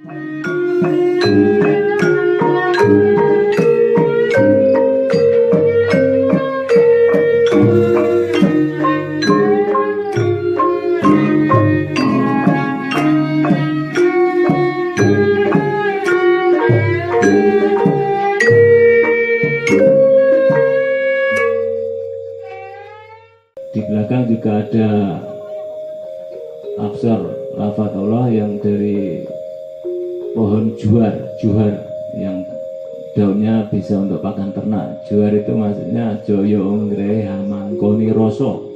Di belakang juga ada aksar lafadzullah yang dari pohon juar yang daunnya bisa untuk pakan ternak. Juar itu maksudnya joyo ngre hamangkoni roso.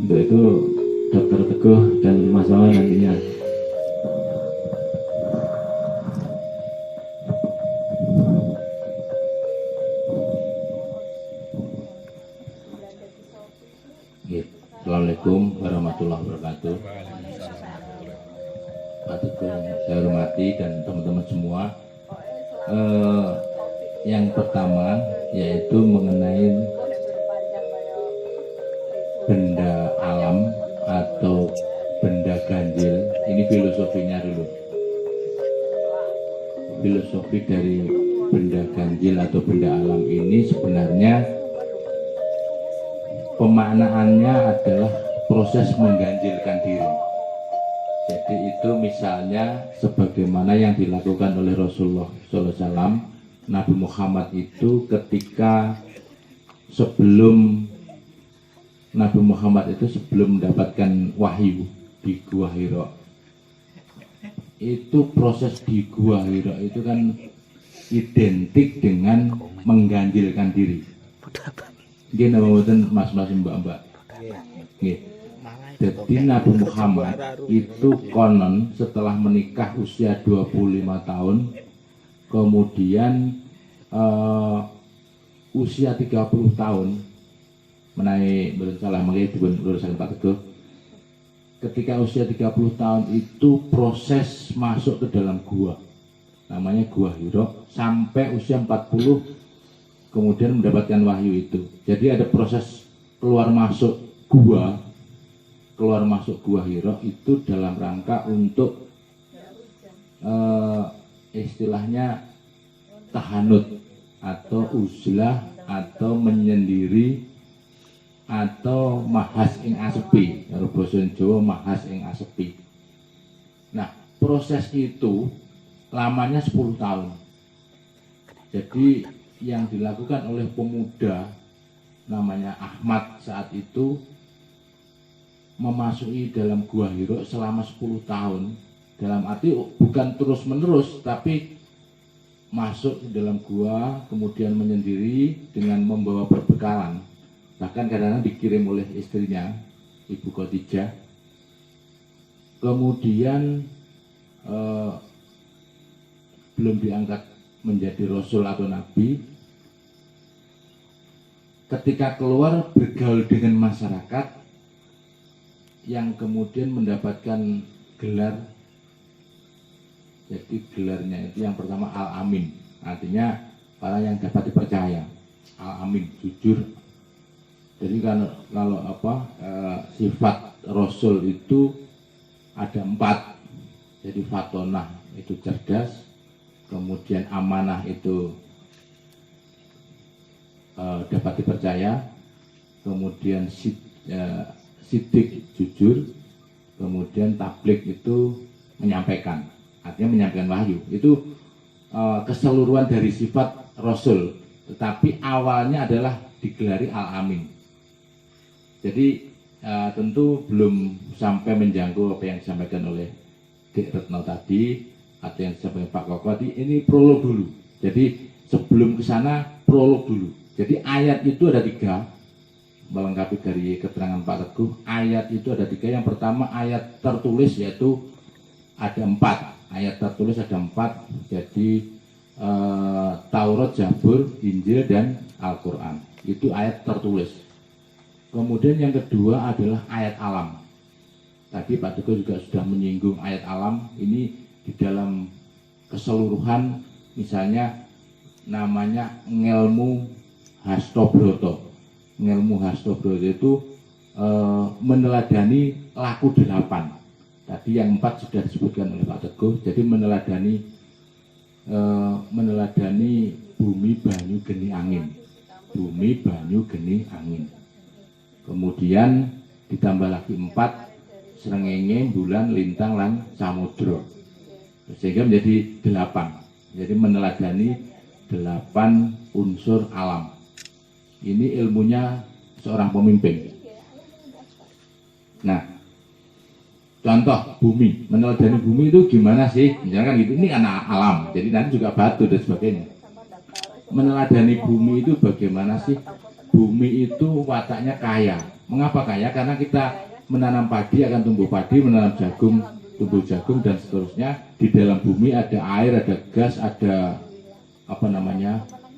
Untuk itu Dr. Teguh dan Mas Wawan nantinya. Assalamualaikum warahmatullahi wabarakatuh. Pak Teguh yang saya hormati dan teman-teman semua. Yang pertama yaitu mengenai benda alam atau benda ganjil. Ini filosofinya dulu. Filosofi dari benda ganjil atau benda alam ini sebenarnya pemaknaannya adalah proses mengganjilkan diri. Jadi itu misalnya sebagaimana yang dilakukan oleh Rasulullah SAW, Nabi Muhammad itu ketika sebelum mendapatkan wahyu di Gua Hira, itu proses di Gua Hira itu kan identik dengan mengganjilkan diri. Gini mboten mas-mas mbak-mbak. Nggih. Jadi Nabi Muhammad itu konon setelah menikah usia 25 tahun, kemudian usia 30 tahun menaik berencana mengenai berurusan Pak Teguh. Ketika usia 30 tahun itu proses masuk ke dalam gua, namanya Gua Hira, sampai usia 40 kemudian mendapatkan wahyu itu. Jadi ada proses keluar masuk gua Hira itu dalam rangka untuk istilahnya tahanut atau uzlah atau menyendiri atau mahas ing asepi. Karo basa Jawa mahas ing asepi. Nah, proses itu lamanya 10 tahun. Jadi yang dilakukan oleh pemuda namanya Ahmad saat itu memasuki dalam Gua Hira selama 10 tahun, dalam arti bukan terus menerus tapi masuk ke dalam gua kemudian menyendiri dengan membawa perbekalan, bahkan kadang-kadang dikirim oleh istrinya Ibu Khadijah. Kemudian belum diangkat menjadi Rasul atau Nabi. Ketika keluar bergaul dengan masyarakat yang kemudian mendapatkan gelar. Jadi gelarnya itu yang pertama Al-Amin, artinya orang yang dapat dipercaya. Al-Amin, jujur. Jadi kalau sifat Rasul itu ada 4. Jadi fatonah itu cerdas, kemudian amanah itu dapat dipercaya, kemudian sidik jujur, kemudian tablik itu menyampaikan, artinya menyampaikan wahyu. Itu keseluruhan dari sifat Rasul, tetapi awalnya adalah digelari Al-Amin. Jadi tentu belum sampai menjangkau apa yang disampaikan oleh Dek Retno tadi atau yang disampaikan Pak Koko tadi. Ini prolog dulu. Jadi sebelum ke sana prolog dulu. Jadi ayat itu ada 3, melengkapi dari keterangan Pak Teguh. Ayat itu ada 3. Yang pertama ayat tertulis yaitu ada 4. Ayat tertulis ada 4. Jadi Taurat, Zabur, Injil dan Al-Quran. Itu ayat tertulis. Kemudian yang kedua adalah ayat alam. Tadi Pak Teguh juga sudah menyinggung ayat alam. Ini di dalam keseluruhan, misalnya namanya ngelmu Hastobroto. Ngelmu Hastobroto itu meneladani laku 8. Tadi yang 4 sudah disebutkan oleh Pak Teguh. Jadi meneladani bumi, banyu, geni, angin. Bumi, banyu, geni, angin. Kemudian ditambah lagi 4, srengenge, bulan, lintang, lan samudra. Sehingga menjadi 8. Jadi meneladani 8 unsur alam. Ini ilmunya seorang pemimpin. Nah, contoh bumi, meneladani bumi itu gimana sih? Misalkan gitu, ini kan alam, jadi nanti juga batu dan sebagainya. Meneladani bumi itu bagaimana sih? Bumi itu wataknya kaya. Mengapa kaya? Karena kita menanam padi akan tumbuh padi, menanam jagung tumbuh jagung dan seterusnya. Di dalam bumi ada air, ada gas, ada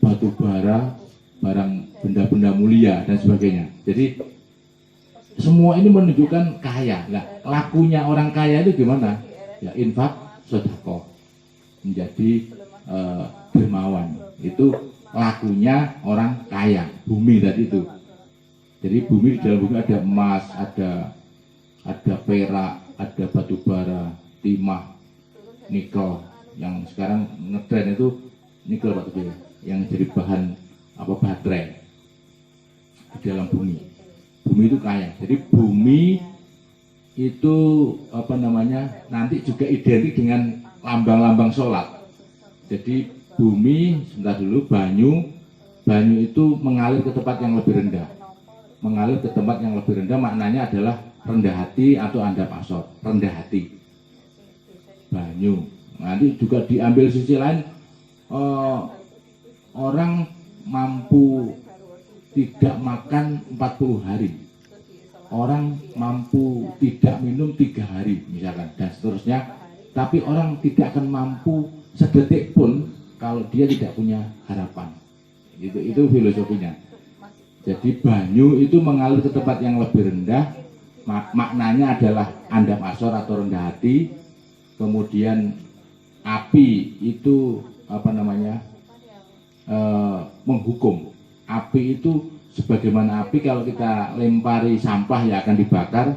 batu bara, barang benda-benda mulia dan sebagainya. Jadi semua ini menunjukkan kaya. Nah, lakunya orang kaya itu gimana? Ya infak, sedekah, menjadi dermawan. Itu lakunya orang kaya. Bumi tadi itu. Jadi bumi, di dalam bumi ada emas, ada perak, ada batu bara, timah, nikel. Yang sekarang ngetren itu nikel, Pak Teguh, yang jadi bahan baterai di dalam bumi. Bumi itu kaya. Jadi bumi itu nanti juga identik dengan lambang-lambang sholat. Jadi bumi, sebentar dulu, banyu itu mengalir ke tempat yang lebih rendah. Mengalir ke tempat yang lebih rendah maknanya adalah rendah hati atau andap asor. Rendah hati. Banyu. Nanti juga diambil sisi lain, orang mampu tidak makan 40 hari, orang mampu tidak minum 3 hari misalkan, dan seterusnya. Tapi orang tidak akan mampu sedetik pun kalau dia tidak punya harapan. Itu filosofinya. Jadi banyu itu mengalir ke tempat yang lebih rendah, maknanya adalah andap asor atau rendah hati. Kemudian api itu menghukum. Api itu sebagaimana api, kalau kita lempari sampah ya akan dibakar.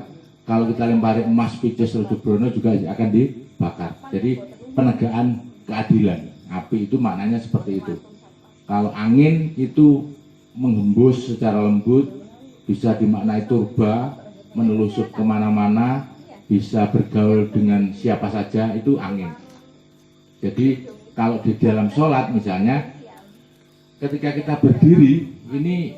Kalau kita lempari emas, pices, Rojobrono juga akan dibakar. Jadi penegakan keadilan. Api itu maknanya seperti itu. Kalau angin itu menghembus secara lembut, bisa dimaknai turba, menelusup kemana-mana, bisa bergaul dengan siapa saja, itu angin. Jadi kalau di dalam sholat misalnya, ketika kita berdiri, ini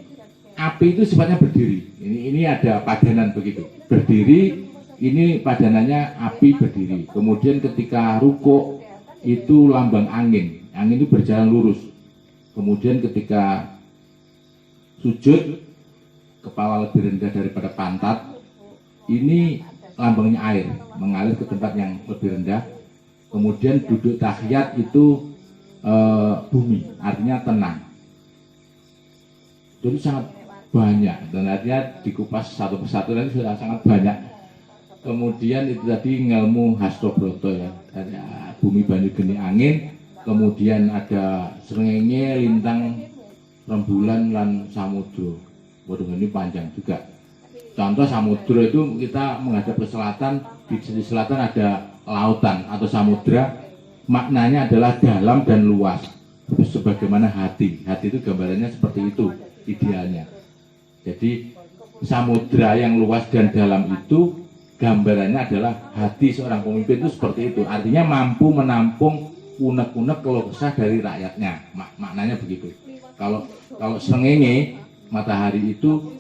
api itu sifatnya berdiri. Ini ada padanan begitu. Berdiri, ini padanannya api berdiri. Kemudian ketika rukuk, itu lambang angin. Angin itu berjalan lurus. Kemudian ketika sujud, kepala lebih rendah daripada pantat, ini lambangnya air, mengalir ke tempat yang lebih rendah. Kemudian duduk tahiyat itu bumi, artinya tenang. Jadi sangat banyak, dan artinya dikupas satu persatu dan sudah sangat banyak. Kemudian itu tadi ngelmu Hastobroto ya, ada bumi, banyu, geni, angin. Kemudian ada srengenge, lintang, rembulan, lan samudra. Waduh, ini panjang juga. Contoh samudra itu kita menghadap ke selatan, di sisi selatan ada lautan atau samudra, maknanya adalah dalam dan luas. Sebagaimana hati. Hati itu gambarannya seperti itu idealnya. Jadi samudra yang luas dan dalam itu gambarannya adalah hati seorang pemimpin itu seperti itu. Artinya mampu menampung unek-unek keluh kesah dari rakyatnya. Maknanya begitu. Kalau srengenge, matahari itu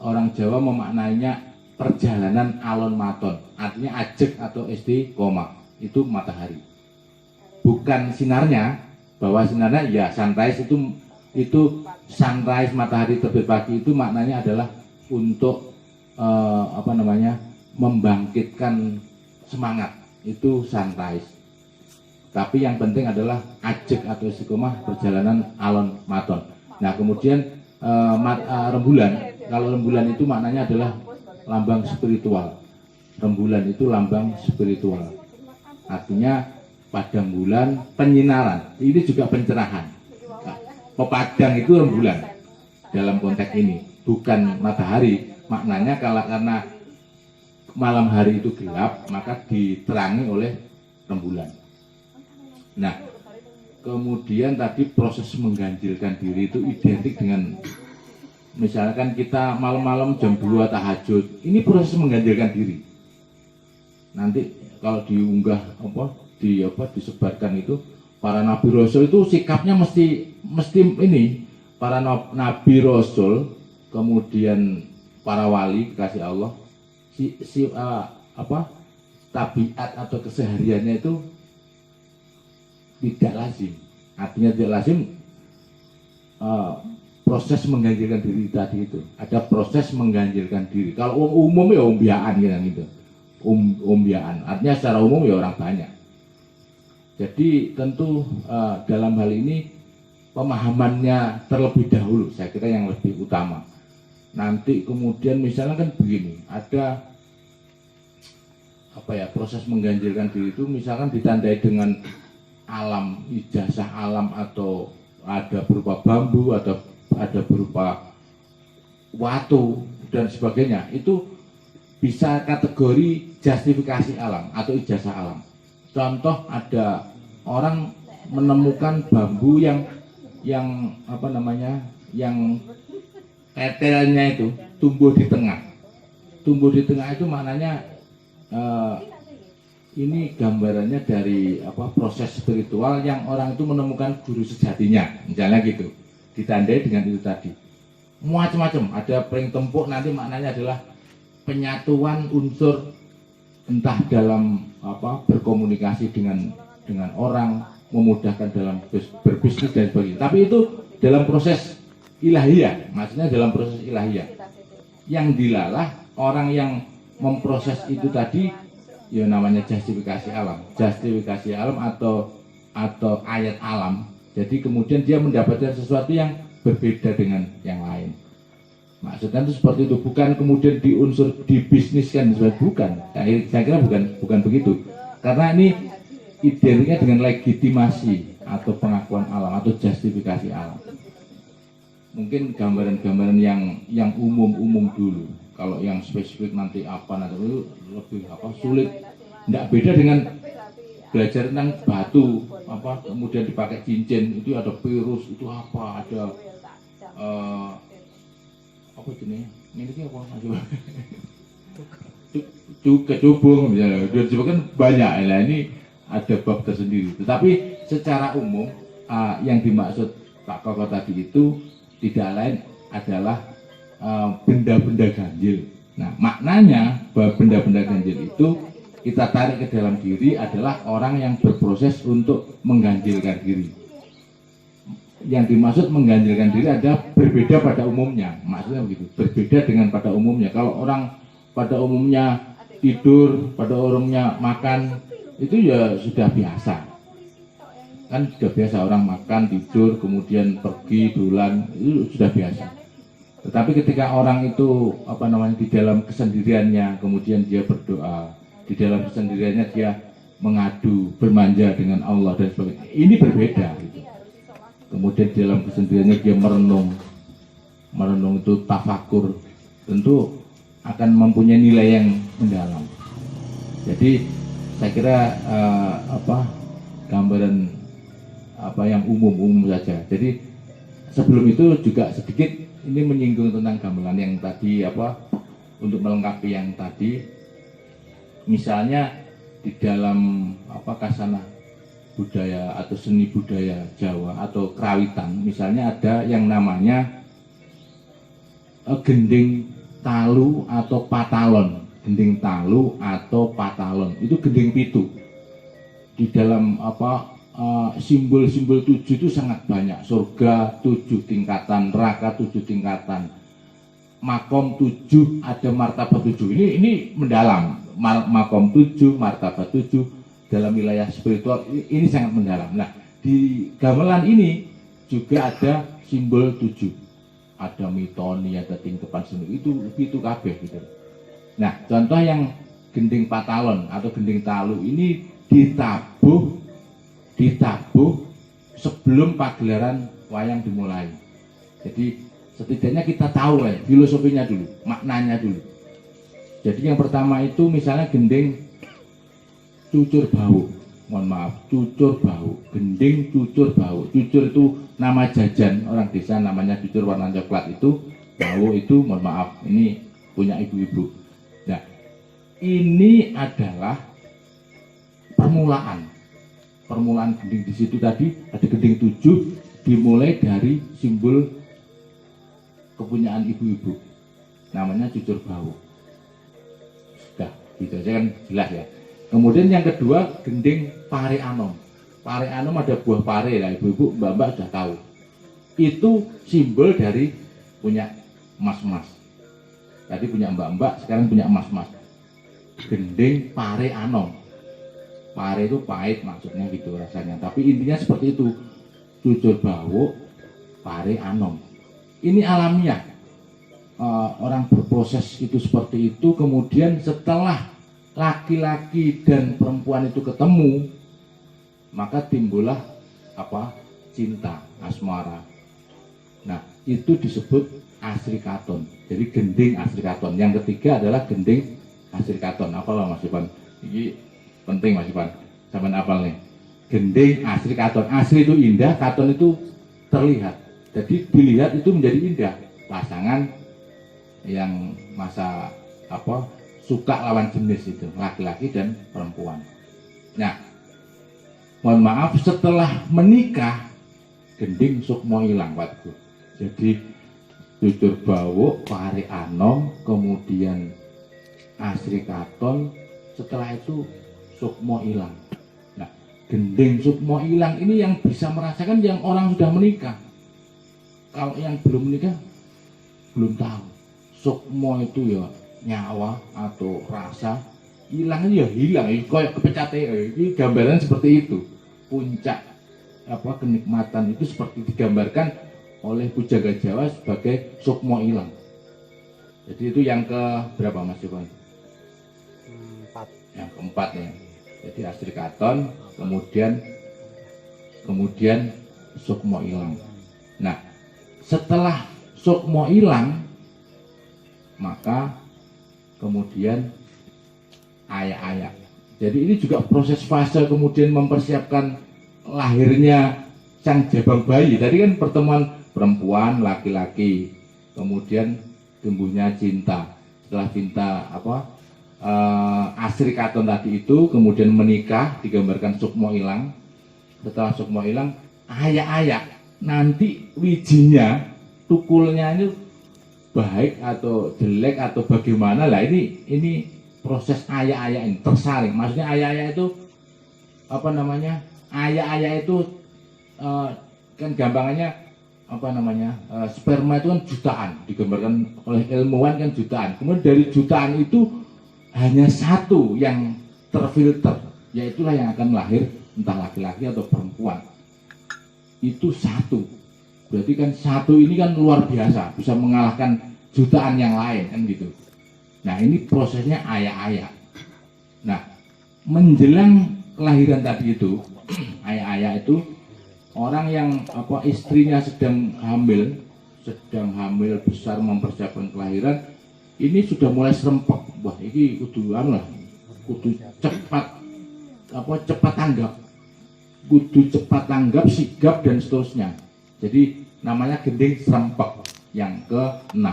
orang Jawa memaknainya perjalanan alon maton. Artinya ajek atau istiqomah. Itu matahari. Bukan sinarnya, bahwa sinarnya ya sunrise itu sunrise, matahari terbit pagi itu maknanya adalah untuk membangkitkan semangat, itu sunrise. Tapi yang penting adalah ajek atau istiqomah, perjalanan alon maton. Nah kemudian rembulan, kalau rembulan itu maknanya adalah lambang spiritual. Rembulan itu lambang spiritual, artinya padang bulan, penyinaran. Ini juga pencerahan. Nah, pepadang itu rembulan dalam konteks ini, bukan matahari. Maknanya karena malam hari itu gelap, maka diterangi oleh rembulan. Nah, kemudian tadi proses mengganjilkan diri itu identik dengan misalkan kita malam-malam jam 2 tahajud, ini proses mengganjilkan diri. Nanti kalau diunggah disebarkan itu para nabi rasul itu sikapnya mesti ini, para nabi rasul, kemudian para wali kekasih Allah, tabiat atau kesehariannya itu tidak lazim. Artinya tidak lazim proses mengganjilkan diri tadi itu. Ada proses mengganjilkan diri. Kalau umum ya umbiaan gitu. Umbiaan. Artinya secara umum ya orang banyak. Jadi tentu dalam hal ini pemahamannya terlebih dahulu, saya kira yang lebih utama. Nanti kemudian misalnya kan begini, ada proses mengganjilkan diri itu misalkan ditandai dengan alam, ijazah alam, atau ada berupa bambu, atau ada berupa watu dan sebagainya. Itu bisa kategori justifikasi alam atau ijazah alam. Contoh, ada orang menemukan bambu yang tetelnya itu tumbuh di tengah. Tumbuh di tengah itu maknanya ini gambarannya dari proses spiritual yang orang itu menemukan guru sejatinya, misalnya gitu. Ditandai dengan itu tadi. Macam-macam, ada pring tempuk, nanti maknanya adalah penyatuan unsur, entah dalam berkomunikasi dengan orang, memudahkan dalam berbisnis dan sebagainya. Tapi itu dalam proses ilahiyah, maksudnya dalam proses ilahiyah. Yang dilalah orang yang memproses itu tadi, ya namanya justifikasi alam. Justifikasi alam atau ayat alam. Jadi kemudian dia mendapatkan sesuatu yang berbeda dengan yang lain. Maksudnya itu seperti itu, bukan kemudian dibisniskan, bukan. Saya kira bukan begitu. Karena ini identiknya dengan legitimasi atau pengakuan alam atau justifikasi alam. Mungkin gambaran-gambaran yang umum dulu. Kalau yang spesifik nanti itu lebih sulit. Tidak beda dengan belajar tentang batu, kemudian dipakai cincin, itu ada virus, itu ada jenis ini kecubung misalnya, dan kan banyak. Nah, ini ada bab tersendiri. Tetapi secara umum yang dimaksud Pak Koko tadi itu tidak lain adalah benda-benda ganjil. Nah, maknanya bahwa benda-benda ganjil itu kita tarik ke dalam diri adalah orang yang berproses untuk mengganjilkan diri. Yang dimaksud mengganjilkan diri adalah berbeda pada umumnya. Maksudnya begitu, berbeda dengan pada umumnya. Kalau orang pada umumnya tidur, pada umumnya makan, itu ya sudah biasa. Kan sudah biasa orang makan, tidur, kemudian pergi, dolan, itu sudah biasa. Tetapi ketika orang itu di dalam kesendiriannya, kemudian dia berdoa, di dalam kesendiriannya dia mengadu, bermanja dengan Allah dan sebagainya, ini berbeda gitu. Kemudian di dalam kesendiriannya dia merenung itu tafakur, tentu akan mempunyai nilai yang mendalam. Jadi saya kira gambaran yang umum saja. Jadi sebelum itu juga sedikit ini menyinggung tentang gamelan yang tadi untuk melengkapi yang tadi. Misalnya di dalam kasana budaya atau seni budaya Jawa atau kerawitan, misalnya ada yang namanya gending talu atau patalon. Gending talu atau patalon itu gending pitu. Di dalam simbol-simbol 7 itu sangat banyak. Surga 7 tingkatan, neraka 7 tingkatan, makom 7, ada martabat 7. Ini mendalam. Makom 7, martabat 7 dalam wilayah spiritual ini sangat mendalam. Nah, di gamelan ini juga ada simbol 7. Ada mitoni, ada tingkepan seni, itu kabeh gitu. Nah, contoh yang gending patalon atau gending talu ini ditabuh sebelum pagelaran wayang dimulai. Jadi setidaknya kita tahu filosofinya dulu, maknanya dulu. Jadi yang pertama itu misalnya gending cucur bau, mohon maaf, cucur bau, gending cucur bau. Cucur itu nama jajan orang desa, namanya cucur warna coklat itu. Bau itu mohon maaf, ini punya ibu-ibu. Nah, ini adalah permulaan gending. Di situ tadi ada gending 7, dimulai dari simbol kepunyaan ibu-ibu, namanya cucur bau. Sudah, gitu aja kan jelas ya. Kemudian yang kedua, gending pare anom. Pare anom ada buah pare lah, ibu-ibu, mbak-mbak sudah tahu. Itu simbol dari punya mas-mas. Tadi punya mbak-mbak, sekarang punya mas-mas. Gending pare anom. Pare itu pahit maksudnya gitu rasanya. Tapi intinya seperti itu. Cucur bau, pare anom. Ini alamiah. Orang berproses itu seperti itu. Kemudian setelah laki-laki dan perempuan itu ketemu, maka timbullah apa? Cinta, asmara. Nah, itu disebut asrikaton. Jadi gending asrikaton. Yang ketiga adalah gending asrikaton. Apalah Mas Ipan? Ini penting Mas Ipan. Sampai apal nih. Gending asrikaton. Asri itu indah, katon itu terlihat. Jadi dilihat itu menjadi indah. Pasangan yang masa apa? Suka lawan jenis itu, laki-laki dan perempuan. Nah, mohon maaf, setelah menikah gending sukmo ilang Pak. Jadi cucur bau, pare anom, kemudian asrikaton, setelah itu sukmo ilang. Nah, gending sukmo ilang ini yang bisa merasakan yang orang sudah menikah. Kalau yang belum menikah belum tahu. Sukmo itu ya nyawa atau rasa hilangnya ya hilang, kayak kepecatnya. Ini gambaran seperti itu. Puncak apa kenikmatan itu seperti digambarkan oleh Pujaga Jawa sebagai sukmo ilang. Jadi itu yang ke berapa Mas Ivan? 4. Yang keempat ya. Jadi asrikaton, kemudian sukmo ilang. Nah, setelah sukmo ilang, maka kemudian ayak-ayak. Jadi ini juga proses fase kemudian mempersiapkan lahirnya sang jabang bayi. Tadi kan pertemuan perempuan, laki-laki, kemudian tumbuhnya cinta. Setelah cinta asrikaton tadi itu, kemudian menikah, digambarkan sukmo ilang. Setelah sukmo ilang, ayak-ayak. Nanti wijinya, tukulnya itu baik atau jelek atau bagaimana lah, ini proses ayak-ayak ini tersaring. Maksudnya ayak-ayak itu apa namanya? Ayak-ayak itu kan gampangannya apa namanya? Sperma itu kan jutaan, digambarkan oleh ilmuwan kan jutaan. Kemudian dari jutaan itu hanya satu yang terfilter, yaitulah yang akan lahir entah laki-laki atau perempuan. Itu satu. Berarti kan satu ini kan luar biasa, bisa mengalahkan jutaan yang lain kan gitu. Nah, ini prosesnya ayak-ayak. Nah, menjelang kelahiran tadi itu, ayak-ayak itu orang yang istrinya sedang hamil besar mempersiapkan kelahiran, ini sudah mulai serempek. Wah, ini kudu cepat tanggap. Kudu cepat tanggap, sigap dan seterusnya. Jadi namanya gending serempek. Yang ke-6,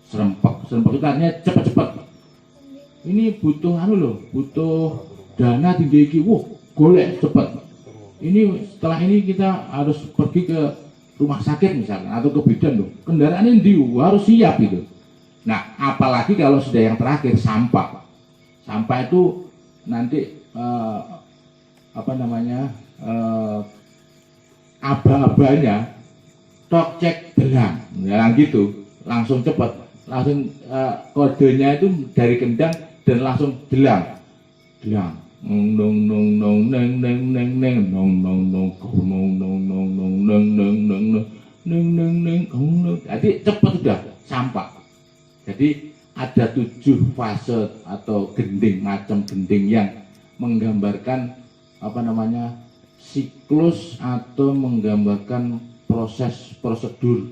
serempek itu artinya cepat-cepat. Ini butuh butuh dana tinggi iki. Golek cepat. Ini setelah ini kita harus pergi ke rumah sakit misalkan atau ke bidan loh. Kendaraan ini harus siap gitu. Nah, apalagi kalau sudah yang terakhir sampah. Sampah itu nanti aba-abanya tok cek belang, nah gitu, langsung cepat, langsung kodenya itu dari kendang dan langsung belang, nong nong nong nong neng neng neng neng nong nong nong nong nong nong nong neng neng neng neng neng neng neng. Jadi cepat sudah sampai. Jadi ada 7 fase atau gending, macam gending yang menggambarkan siklus atau menggambarkan proses prosedur.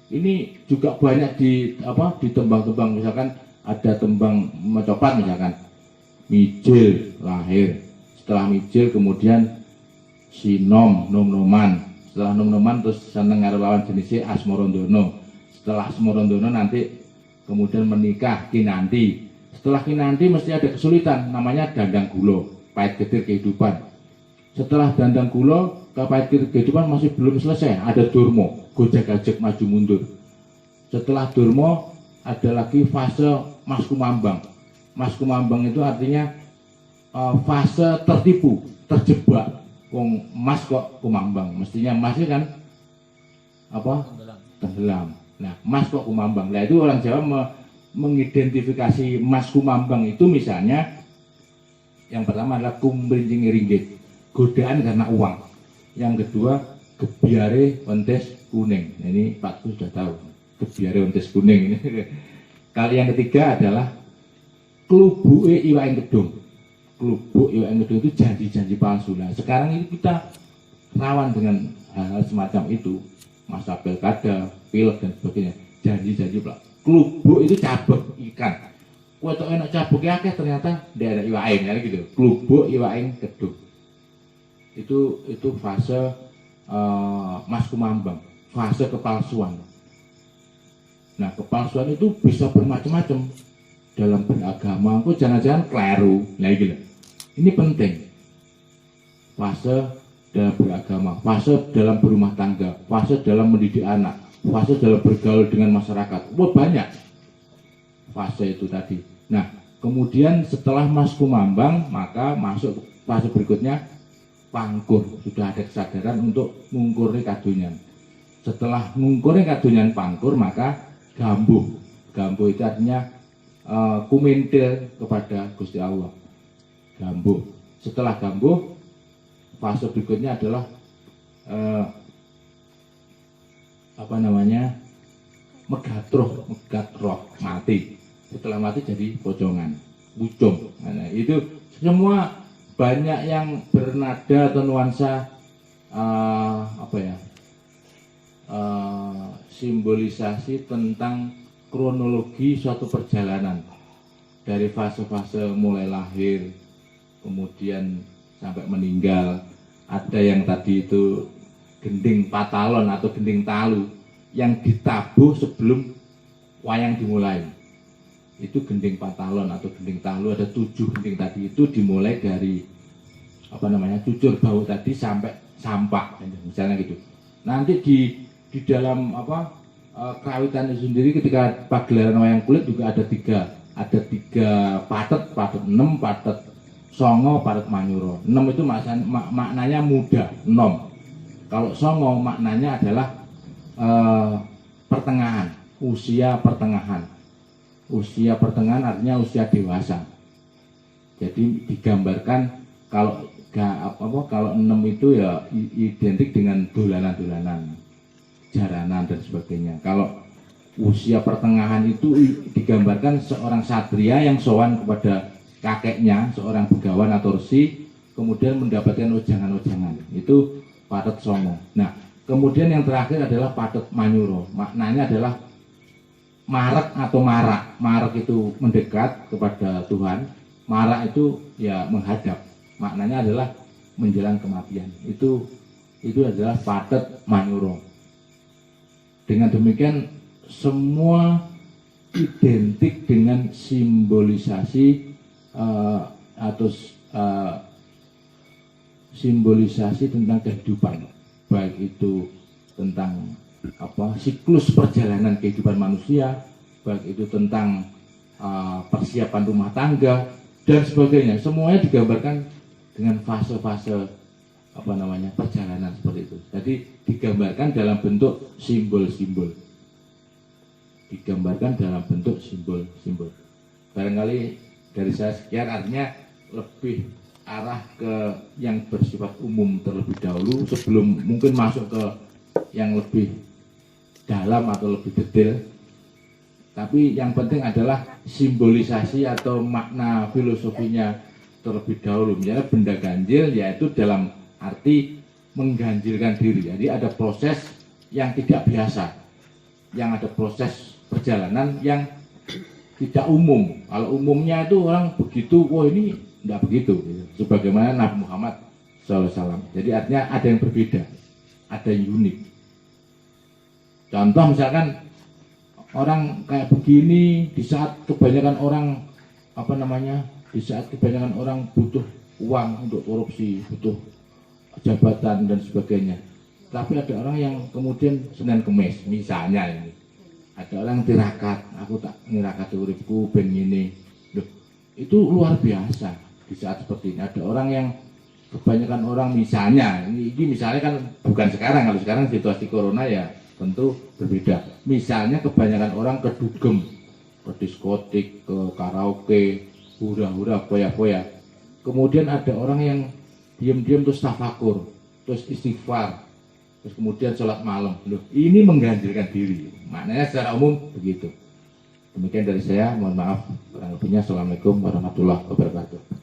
Ini juga banyak di tembang-tembang, misalkan ada tembang mecopat misalkan, mijil lahir, setelah mijil kemudian si nom-noman, setelah nom-noman terus seneng karo lawan jenisnya asmarandono, setelah asmarandono nanti kemudian menikah kinanti, setelah kinanti mesti ada kesulitan namanya dandang gulo, pahit getir kehidupan. Setelah dandang gulo ke pahit getir kehidupan masih belum selesai, ada durmo, gojek-gajek maju mundur. Setelah durmo ada lagi fase mas kumambang. Mas kumambang itu artinya fase tertipu, terjebak. Wong mas kok kumambang, mestinya mas kan apa? Tenggelam. Nah, mas kok kumambang. Nah, itu orang Jawa mengidentifikasi mas kumambang itu misalnya yang pertama adalah kumrinjing ringgit, godaan karena uang. Yang kedua, gebiare wentes kuning. Nah, ini Pak Gus sudah tahu. Gebiare wentes kuning ini. Kali yang ketiga adalah klubuke iwak gedung. Klubuk iwak gedung itu janji-janji palsu. Nah, sekarang ini kita rawan dengan hal-hal semacam itu, masa pilkada, pilek dan sebagainya. Janji-janji pula. Klubuk itu cabuk ikan. Kue tok enak cabuknya akeh ternyata daerah iwaing ya gitu. Klubuk iwaing gedung. Itu fase mas kumambang, fase kepalsuan. Nah, kepalsuan itu bisa bermacam-macam dalam beragama. Aku jangan-jangan keliru. Nah, gitu. Ini penting. Fase dalam beragama, fase dalam berumah tangga, fase dalam mendidik anak, fase dalam bergaul dengan masyarakat. Wah, banyak fase itu tadi. Nah, kemudian setelah mas kumambang, maka masuk fase berikutnya pangkur. Sudah ada kesadaran untuk ngungkuri kadunyan. Setelah ngungkuri kadunyan pangkur, maka gambuh. Gambuh itu artinya kumintil kepada Gusti Allah. Gambuh. Setelah gambuh, fase berikutnya adalah megatroh, mati. Setelah mati jadi pocongan, bucung. Nah, itu semua banyak yang bernada atau nuansa simbolisasi tentang kronologi suatu perjalanan dari fase-fase mulai lahir, kemudian sampai meninggal. Ada yang tadi itu gending patalon atau gending talu yang ditabuh sebelum wayang dimulai. Itu gending patalon atau gending talu, ada 7 gending tadi itu dimulai dari cucur bau tadi sampai sampah misalnya gitu. Nanti di dalam kerawitan itu sendiri ketika pagelaran wayang kulit juga ada tiga patet 6, patet songo, patet manyuro. 6 itu maknanya muda, nom. Kalau songo maknanya adalah pertengahan, usia pertengahan. Usia pertengahan artinya usia dewasa. Jadi digambarkan kalau 6 itu ya identik dengan dolanan-dolanan, jaranan dan sebagainya. Kalau usia pertengahan itu digambarkan seorang satria yang sowan kepada kakeknya, seorang begawan atau resi, kemudian mendapatkan ujangan-ujangan. Itu patet songo. Nah, kemudian yang terakhir adalah patet manyuro. Maknanya adalah marak atau marak. Marak itu mendekat kepada Tuhan. Marak itu ya menghadap. Maknanya adalah menjelang kematian. Itu adalah patet manyuro. Dengan demikian semua identik dengan simbolisasi simbolisasi tentang kehidupan, baik itu tentang siklus perjalanan kehidupan manusia, baik itu tentang persiapan rumah tangga dan sebagainya. Semuanya digambarkan dengan fase-fase perjalanan seperti itu. Jadi digambarkan dalam bentuk simbol-simbol. Barangkali dari saya sekian, artinya lebih arah ke yang bersifat umum terlebih dahulu sebelum mungkin masuk ke yang lebih dalam atau lebih detail. Tapi yang penting adalah simbolisasi atau makna filosofinya terlebih dahulu. Misalnya benda ganjil yaitu dalam arti mengganjilkan diri. Jadi ada proses yang tidak biasa, yang ada proses perjalanan yang tidak umum. Kalau umumnya itu orang begitu, wah ini tidak begitu. Sebagaimana Nabi Muhammad SAW. Jadi artinya ada yang berbeda, ada yang unik. Contoh misalkan orang kayak begini di saat kebanyakan orang di saat kebanyakan orang butuh uang untuk korupsi, butuh jabatan dan sebagainya. Tapi ada orang yang kemudian Senin Kemis, misalnya ini, ada orang tirakat, aku tak nirakat uripku ben ngene. Loh, itu luar biasa di saat seperti ini. Ada orang yang kebanyakan orang misalnya, ini misalnya kan bukan sekarang, kalau sekarang situasi corona ya tentu berbeda. Misalnya kebanyakan orang ke dugem, ke diskotik, ke karaoke, hura-hura, foya-foya. Kemudian ada orang yang diam-diam terus tafakur, terus istighfar, terus kemudian sholat malam. Loh, ini mengganjilkan diri. Maknanya secara umum begitu. Demikian dari saya, mohon maaf kurang lebihnya. Assalamualaikum warahmatullahi wabarakatuh.